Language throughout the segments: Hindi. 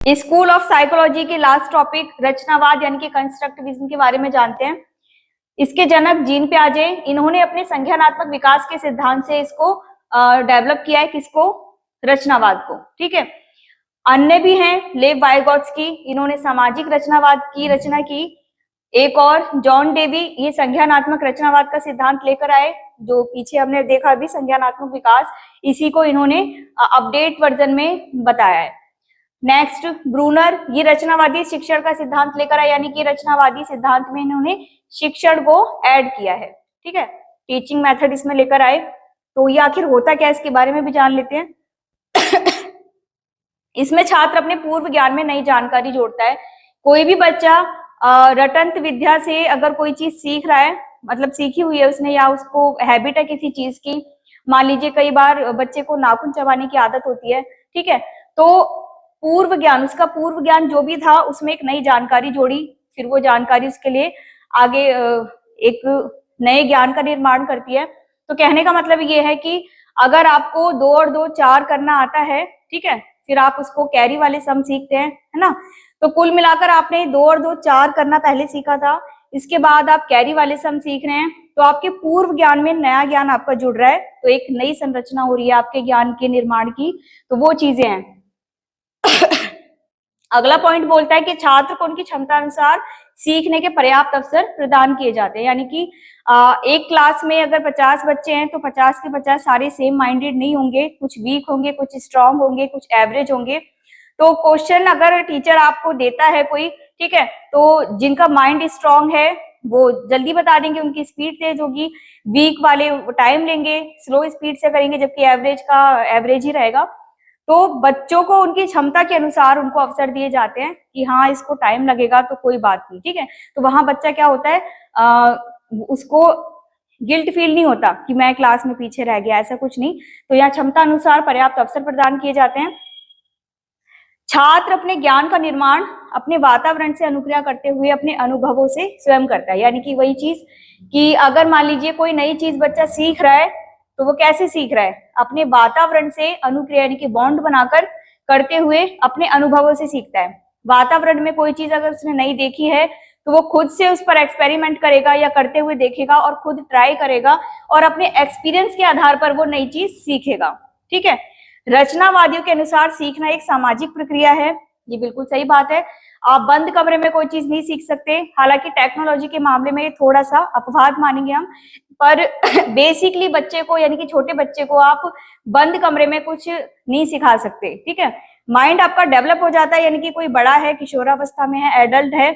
स्कूल ऑफ साइकोलॉजी के लास्ट टॉपिक रचनावाद यानी कि कंस्ट्रक्टिविज्म के बारे में जानते हैं। इसके जनक जीन पियाजे, इन्होंने अपने संज्ञानात्मक विकास के सिद्धांत से इसको डेवलप किया है, किसको? रचनावाद को। ठीक है। अन्य भी हैं, लेव वाइगोत्स्की, इन्होंने सामाजिक रचनावाद की रचना की। एक और जॉन डेवी, ये संज्ञानात्मक रचनावाद का सिद्धांत लेकर आए, जो पीछे हमने देखा अभी संज्ञानात्मक विकास, इसी को इन्होंने अपडेट वर्जन में बताया है। नेक्स्ट ब्रूनर, ये रचनावादी शिक्षण का सिद्धांत लेकर आए, यानी कि रचनावादी सिद्धांत में इन्होंने शिक्षण को ऐड किया है। ठीक है, टीचिंग मेथड इसमें लेकर आए। तो ये आखिर होता क्या है, इसके बारे में भी जान लेते हैं। इसमें छात्र अपने पूर्व ज्ञान में नई जानकारी जोड़ता है। कोई भी बच्चा रटंत विद्या से अगर कोई चीज सीख रहा है, मतलब सीखी हुई है उसने, या उसको हैबिट है किसी चीज की, मान लीजिए कई बार बच्चे को नाखून चबाने की आदत होती है, ठीक है, तो पूर्व ज्ञान, उसका पूर्व ज्ञान जो भी था उसमें एक नई जानकारी जोड़ी, फिर वो जानकारी उसके लिए आगे एक नए ज्ञान का निर्माण करती है। तो कहने का मतलब ये है कि अगर आपको 2 और 2 4 करना आता है, ठीक है, फिर आप उसको कैरी वाले सम सीखते हैं, है ना, तो कुल मिलाकर आपने 2 और 2 4 करना पहले सीखा था, इसके बाद आप कैरी वाले सम सीख रहे हैं, तो आपके पूर्व ज्ञान में नया ज्ञान आपका जुड़ रहा है, तो एक नई संरचना हो रही है आपके ज्ञान के निर्माण की, तो वो चीजें हैं। अगला पॉइंट बोलता है कि छात्र को उनकी क्षमता अनुसार सीखने के पर्याप्त अवसर प्रदान किए जाते हैं, यानी कि एक क्लास में अगर 50 बच्चे हैं तो 50 के 50 सारे सेम माइंडेड नहीं होंगे, कुछ वीक होंगे, कुछ स्ट्रांग होंगे, कुछ एवरेज होंगे। तो क्वेश्चन अगर टीचर आपको देता है कोई, ठीक है, तो जिनका माइंड स्ट्रांग है वो जल्दी बता देंगे, उनकी स्पीड तेज होगी, वीक वाले टाइम लेंगे, स्लो स्पीड से करेंगे, जबकि एवरेज का एवरेज ही रहेगा। तो बच्चों को उनकी क्षमता के अनुसार उनको अवसर दिए जाते हैं कि हाँ इसको टाइम लगेगा तो कोई बात नहीं, ठीक है। तो वहां बच्चा क्या होता है, उसको गिल्ट फील नहीं होता कि मैं क्लास में पीछे रह गया, ऐसा कुछ नहीं। तो यहाँ क्षमता अनुसार पर्याप्त अवसर प्रदान किए जाते हैं। छात्र अपने ज्ञान का निर्माण अपने वातावरण से अनुक्रिया करते हुए अपने अनुभवों से स्वयं करता है, यानी कि वही चीज कि अगर मान लीजिए कोई नई चीज बच्चा सीख रहा है, तो वो कैसे सीख रहा है, अपने वातावरण से अनुक्रिया यानी कि बॉन्ड बनाकर करते हुए अपने अनुभवों से सीखता है। वातावरण में कोई चीज अगर उसने नहीं देखी है तो वो खुद से उस पर एक्सपेरिमेंट करेगा या करते हुए देखेगा और खुद ट्राई करेगा और अपने एक्सपीरियंस के आधार पर वो नई चीज सीखेगा। ठीक है। रचनावादियों के अनुसार सीखना एक सामाजिक प्रक्रिया है, ये बिल्कुल सही बात है। आप बंद कमरे में कोई चीज नहीं सीख सकते, हालांकि टेक्नोलॉजी के मामले में थोड़ा सा अपवाद मानेंगे हम, पर बेसिकली बच्चे को यानी कि छोटे बच्चे को आप बंद कमरे में कुछ नहीं सिखा सकते। ठीक है, माइंड आपका डेवलप हो जाता है, यानी कि कोई बड़ा है, किशोरावस्था में है, एडल्ट है,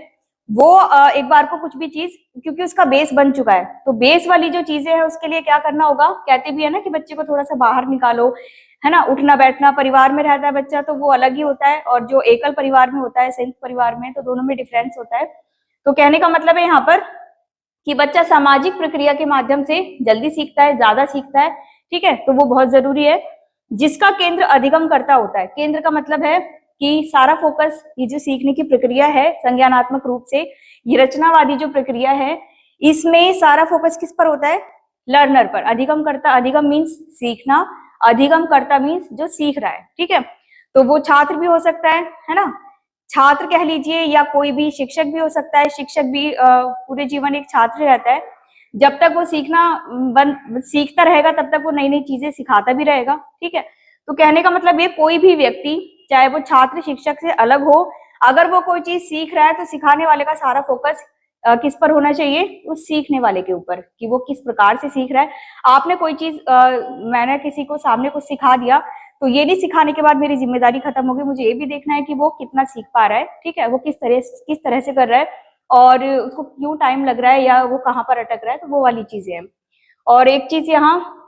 वो एक बार को कुछ भी चीज, क्योंकि उसका बेस बन चुका है, तो बेस वाली जो चीजें हैं उसके लिए क्या करना होगा, कहते भी है ना कि बच्चे को थोड़ा सा बाहर निकालो, है ना, उठना बैठना, परिवार में रहता है बच्चा तो वो अलग ही होता है, और जो एकल परिवार में होता है, संयुक्त परिवार में, तो दोनों में डिफरेंस होता है। तो कहने का मतलब है यहाँ पर कि बच्चा सामाजिक प्रक्रिया के माध्यम से जल्दी सीखता है, ज्यादा सीखता है। ठीक है, तो वो बहुत जरूरी है। जिसका केंद्र अधिगम करता होता है, केंद्र का मतलब है कि सारा फोकस, ये जो सीखने की प्रक्रिया है संज्ञानात्मक रूप से, ये रचनावादी जो प्रक्रिया है, इसमें सारा फोकस किस पर होता है, लर्नर पर। अधिगम करता, अधिगम मीन्स सीखना, अधिगम करता मीन्स जो सीख रहा है। ठीक है, तो वो छात्र भी हो सकता है ना, छात्र कह लीजिए, या कोई भी शिक्षक भी हो सकता है। शिक्षक भी पूरे जीवन एक छात्र रहता है, जब तक वो सीखता रहेगा तब तक वो नई नई चीजें सिखाता भी रहेगा। ठीक है, तो कहने का मतलब ये, कोई भी व्यक्ति चाहे वो छात्र शिक्षक से अलग हो, अगर वो कोई चीज सीख रहा है तो सिखाने वाले का सारा फोकस किस पर होना चाहिए, उस सीखने वाले के ऊपर, कि वो किस प्रकार से सीख रहा है। आपने कोई चीज मैंने किसी को सामने कुछ सिखा दिया, तो ये नहीं सिखाने के बाद मेरी जिम्मेदारी खत्म होगी, मुझे ये भी देखना है कि वो कितना सीख पा रहा है। ठीक है, वो किस तरह से कर रहा है और उसको क्यों टाइम लग रहा है, या वो कहाँ पर अटक रहा है, तो वो वाली चीजें हैं। और एक चीज यहाँ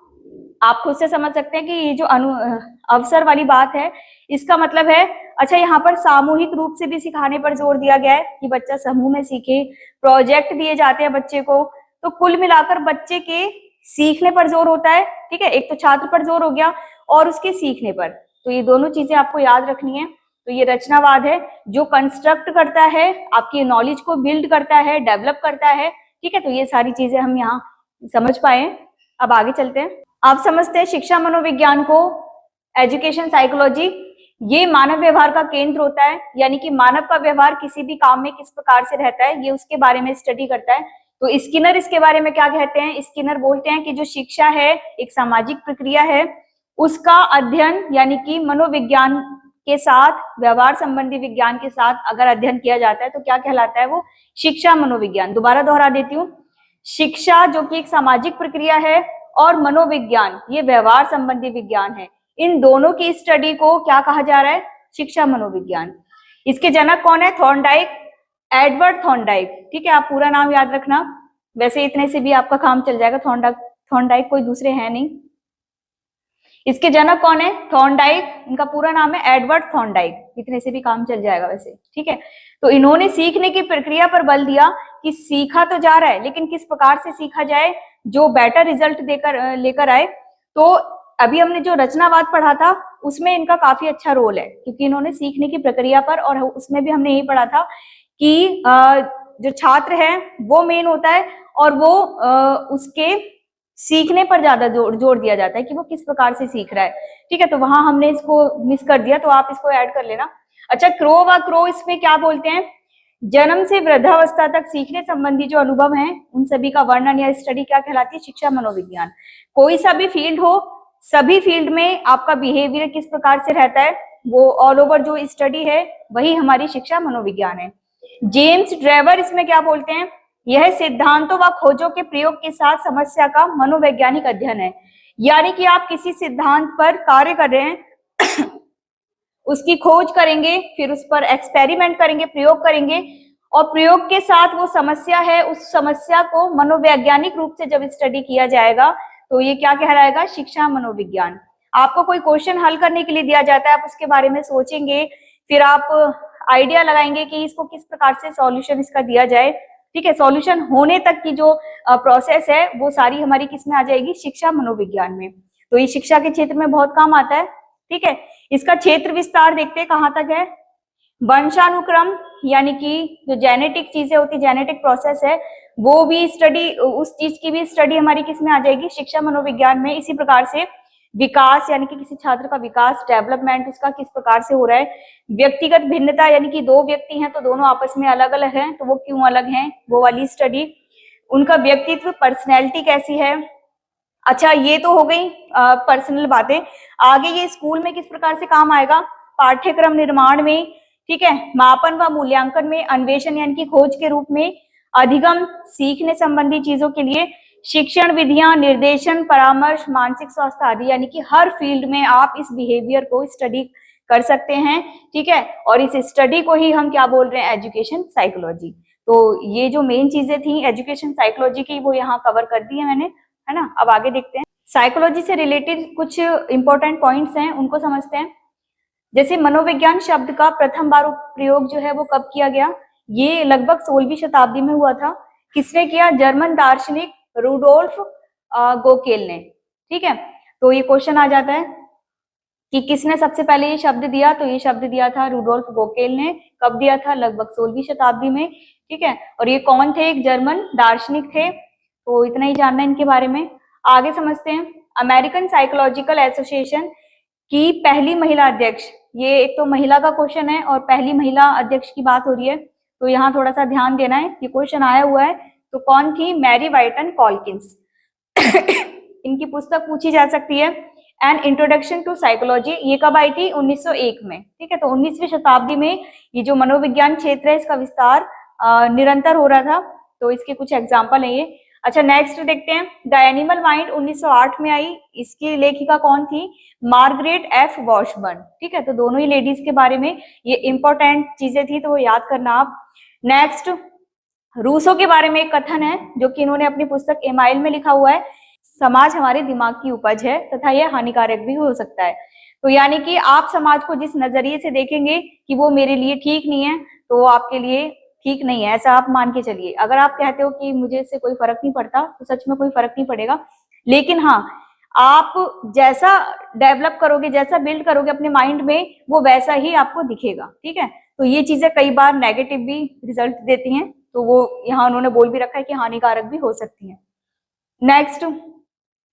आप खुद से समझ सकते हैं कि ये जो अवसर वाली बात है, इसका मतलब है, अच्छा यहाँ पर सामूहिक रूप से भी सिखाने पर जोर दिया गया है कि बच्चा समूह में सीखे, प्रोजेक्ट दिए जाते हैं बच्चे को, तो कुल मिलाकर बच्चे के सीखने पर जोर होता है। ठीक है, एक तो छात्र पर जोर हो गया और उसके सीखने पर, तो ये दोनों चीजें आपको याद रखनी है। तो ये रचनावाद है जो कंस्ट्रक्ट करता है, आपकी नॉलेज को बिल्ड करता है, डेवलप करता है। ठीक है, तो ये सारी चीजें हम यहाँ समझ पाए। अब आगे चलते हैं। आप समझते हैं शिक्षा मनोविज्ञान को, एजुकेशन साइकोलॉजी। ये मानव व्यवहार का केंद्र होता है, यानी कि मानव का व्यवहार किसी भी काम में किस प्रकार से रहता है, ये उसके बारे में स्टडी करता है। तो स्किनर इसके बारे में क्या कहते हैं? स्किनर बोलते हैं कि जो शिक्षा है एक सामाजिक प्रक्रिया है, उसका अध्ययन यानी कि मनोविज्ञान के साथ, व्यवहार संबंधी विज्ञान के साथ अगर अध्ययन किया जाता है तो क्या कहलाता है वो? शिक्षा मनोविज्ञान। दोबारा दोहरा देती हूँ, शिक्षा जो कि एक सामाजिक प्रक्रिया है और मनोविज्ञान ये व्यवहार संबंधी विज्ञान है, इन दोनों की स्टडी को क्या कहा जा रहा है? शिक्षा मनोविज्ञान। इसके जनक कौन है? Thorndike, Edward Thorndike. ठीक है, आप पूरा नाम याद रखना, वैसे इतने से भी आपका काम चल जाएगा। थॉर्नडाइक कोई दूसरे हैं नहीं। इसके जनक कौन है? थॉर्नडाइक, इनका पूरा नाम है एडवर्ड थॉर्नडाइक, इतने से भी काम चल जाएगा वैसे। ठीक है, तो इन्होंने सीखने की प्रक्रिया पर बल दिया कि सीखा तो जा रहा है लेकिन किस प्रकार से सीखा जाए जो बेटर रिजल्ट लेकर आए। तो अभी हमने जो रचनावाद पढ़ा था उसमें इनका काफी अच्छा रोल है, क्योंकि इन्होंने सीखने की प्रक्रिया पर, और उसमें भी हमने यही पढ़ा था कि जो छात्र है वो मेन होता है और वो उसके सीखने पर ज्यादा जोर दिया जाता है कि वो किस प्रकार से सीख रहा है। ठीक है, तो वहां हमने इसको मिस कर दिया, तो आप इसको ऐड कर लेना। अच्छा, क्रो इसमें क्या बोलते हैं? जन्म से वृद्धावस्था तक सीखने संबंधी जो अनुभव हैं उन सभी का वर्णन या स्टडी क्या कहलाती है? शिक्षा मनोविज्ञान। कोई सा भी फील्ड हो, सभी फील्ड में आपका बिहेवियर किस प्रकार से रहता है वो ऑल ओवर जो स्टडी है वही हमारी शिक्षा मनोविज्ञान है। जेम्स ड्रेवर इसमें क्या बोलते हैं? यह सिद्धांतों व खोजों के प्रयोग के साथ समस्या का मनोवैज्ञानिक अध्ययन है। यानी कि आप किसी सिद्धांत पर कार्य कर रहे हैं उसकी खोज करेंगे, फिर उस पर एक्सपेरिमेंट करेंगे, प्रयोग करेंगे, और प्रयोग के साथ वो समस्या है, उस समस्या को मनोवैज्ञानिक रूप से जब स्टडी किया जाएगा तो ये क्या कहलाएगा? शिक्षा मनोविज्ञान। आपको कोई क्वेश्चन हल करने के लिए दिया जाता है, आप उसके बारे में सोचेंगे, फिर आप आइडिया लगाएंगे कि इसको किस प्रकार से सॉल्यूशन इसका दिया जाए। ठीक है, सॉल्यूशन होने तक की जो प्रोसेस है वो सारी हमारी किस में आ जाएगी? शिक्षा मनोविज्ञान में। तो ये शिक्षा के क्षेत्र में बहुत काम आता है। ठीक है, इसका क्षेत्र विस्तार देखते हैं कहां तक है। वंशानुक्रम यानी कि जो जेनेटिक चीजें होती, जेनेटिक प्रोसेस है, वो भी स्टडी, उस चीज की भी स्टडी हमारी किस में आ जाएगी? शिक्षा मनोविज्ञान में। इसी प्रकार से विकास यानी कि किसी छात्र का विकास, डेवलपमेंट उसका किस प्रकार से हो रहा है। व्यक्तिगत भिन्नता यानी कि दो व्यक्ति हैं तो दोनों आपस में अलग अलग हैं, तो वो क्यों अलग हैं, वो वाली स्टडी। उनका व्यक्तित्व, पर्सनैलिटी कैसी है। अच्छा, ये तो हो गई पर्सनल बातें। आगे ये स्कूल में किस प्रकार से काम आएगा? पाठ्यक्रम निर्माण में। ठीक है, मापन व मूल्यांकन में, अन्वेषण यानी कि खोज के रूप में, अधिगम सीखने संबंधी चीजों के लिए, शिक्षण विधियां, निर्देशन, परामर्श, मानसिक स्वास्थ्य आदि, यानी कि हर फील्ड में आप इस बिहेवियर को स्टडी कर सकते हैं। ठीक है, और इस स्टडी को ही हम क्या बोल रहे हैं? Education psychology. तो ये जो मेन चीजें थी एजुकेशन साइकोलॉजी की वो यहाँ कवर कर दी है मैंने, है ना। अब आगे देखते हैं, साइकोलॉजी से रिलेटेड कुछ इंपॉर्टेंट पॉइंट्स हैं उनको समझते हैं। जैसे मनोविज्ञान शब्द का प्रथम बार प्रयोग जो है वो कब किया गया? ये लगभग 16वीं शताब्दी में हुआ था। किसने किया? जर्मन दार्शनिक रूडोल्फ गोकेल ने। ठीक है, तो ये क्वेश्चन आ जाता है कि किसने सबसे पहले ये शब्द दिया? तो ये शब्द दिया था रूडोल्फ गोकेल ने। कब दिया था? लगभग 16वीं शताब्दी में। ठीक है, और ये कौन थे? एक जर्मन दार्शनिक थे। तो इतना ही जानना है इनके बारे में। आगे समझते हैं, अमेरिकन साइकोलॉजिकल एसोसिएशन की पहली महिला अध्यक्ष, ये एक तो महिला का क्वेश्चन है और पहली महिला अध्यक्ष की बात हो रही है, तो यहाँ थोड़ा सा ध्यान देना है, ये क्वेश्चन आया हुआ है। तो कौन थी? मैरी वाइटन कॉल्किंस। इनकी पुस्तक पूछी जा सकती है, एन इंट्रोडक्शन टू साइकोलॉजी। ये कब आई थी? 1901 में। ठीक है, तो 19वीं शताब्दी में ये जो मनोविज्ञान क्षेत्र है इसका विस्तार निरंतर हो रहा था। तो इसके कुछ एग्जाम्पल है ये। अच्छा, नेक्स्ट देखते हैं, द एनिमल माइंड 1908 में आई। इसकी लेखिका कौन थी? Margaret F Washburn. ठीक है, तो दोनों ही लेडीज के बारे में ये इंपॉर्टेंट चीजें थी, तो वो याद करना आप। नेक्स्ट, रूसो के बारे में एक कथन है जो कि इन्होंने अपनी पुस्तक एमाइल में लिखा हुआ है, समाज हमारे दिमाग की उपज है तथा यह हानिकारक भी हो सकता है। तो यानी कि आप समाज को जिस नजरिए से देखेंगे कि वो मेरे लिए ठीक नहीं है, तो वो आपके लिए ठीक नहीं है, ऐसा आप मान के चलिए। अगर आप कहते हो कि मुझे इससे कोई फर्क नहीं पड़ता, तो सच में कोई फर्क नहीं पड़ेगा। लेकिन हाँ, आप जैसा डेवलप करोगे, जैसा बिल्ड करोगे अपने माइंड में, वो वैसा ही आपको दिखेगा। ठीक है, तो ये चीजें कई बार नेगेटिव भी रिजल्ट देती हैं, तो वो यहाँ उन्होंने बोल भी रखा है कि हानिकारक भी हो सकती है। Next,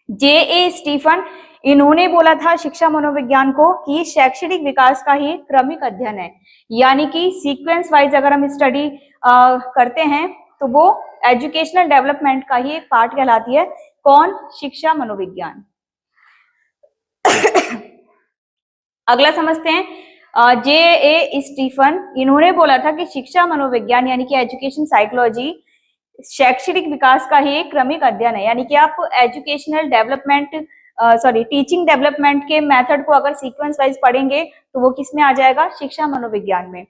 J.A. स्टीफन, इन्होंने बोला था शिक्षा मनोविज्ञान को कि शैक्षणिक विकास का ही क्रमिक अध्ययन है, यानी कि सीक्वेंस वाइज अगर हम स्टडी करते हैं तो वो एजुकेशनल डेवलपमेंट का ही एक पार्ट कहलाती है। कौन? शिक्षा मनोविज्ञान। अगला समझते हैं, J.A. स्टीफन, इन्होंने बोला था कि शिक्षा मनोविज्ञान यानी कि एजुकेशन साइकोलॉजी शैक्षणिक विकास का ही एक क्रमिक अध्ययन है, यानी कि आप एजुकेशनल डेवलपमेंट टीचिंग डेवलपमेंट के मेथड को अगर सीक्वेंस वाइज पढ़ेंगे तो वो किस में आ जाएगा? शिक्षा मनोविज्ञान में।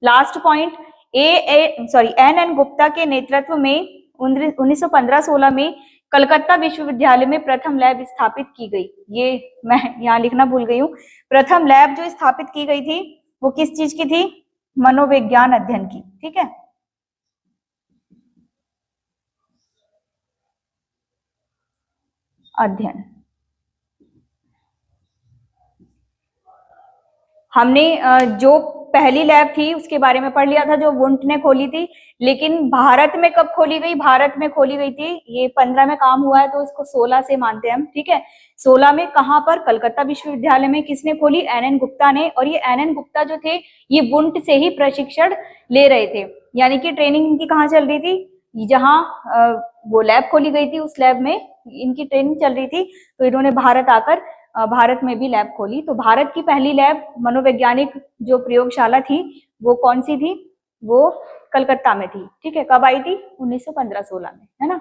लास्ट पॉइंट, एन गुप्ता के नेतृत्व में 1915-16 में कलकत्ता विश्वविद्यालय में प्रथम लैब स्थापित की गई। ये मैं यहाँ लिखना भूल गई हूँ। प्रथम लैब जो स्थापित की गई थी वो किस चीज की थी? मनोविज्ञान अध्ययन की। ठीक है, अध्ययन। हमने जो पहली लैब थी उसके बारे में पढ़ लिया था जो वुंट ने खोली थी, लेकिन भारत में कब खोली गई? भारत में खोली गई थी, ये 15 में काम हुआ है तो इसको 16 से मानते हैं हम। ठीक है, 16 में कहाँ पर? कलकत्ता विश्वविद्यालय में। किसने खोली? एन गुप्ता ने। और ये एन गुप्ता जो थे ये वुंट से ही प्रशिक्षण ले रहे थे, यानी कि ट्रेनिंग इनकी कहाँ चल रही थी? जहाँ वो लैब खोली गई थी उस लैब में इनकी ट्रेनिंग चल रही थी, तो इन्होंने भारत आकर भारत में भी लैब खोली। तो भारत की पहली लैब मनोवैज्ञानिक जो प्रयोगशाला थी वो कौन सी थी? वो कलकत्ता में थी। ठीक है, कब आई थी? 1915-16 में, है ना।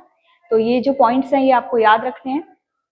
तो ये जो पॉइंट्स हैं ये आपको याद रखने हैं।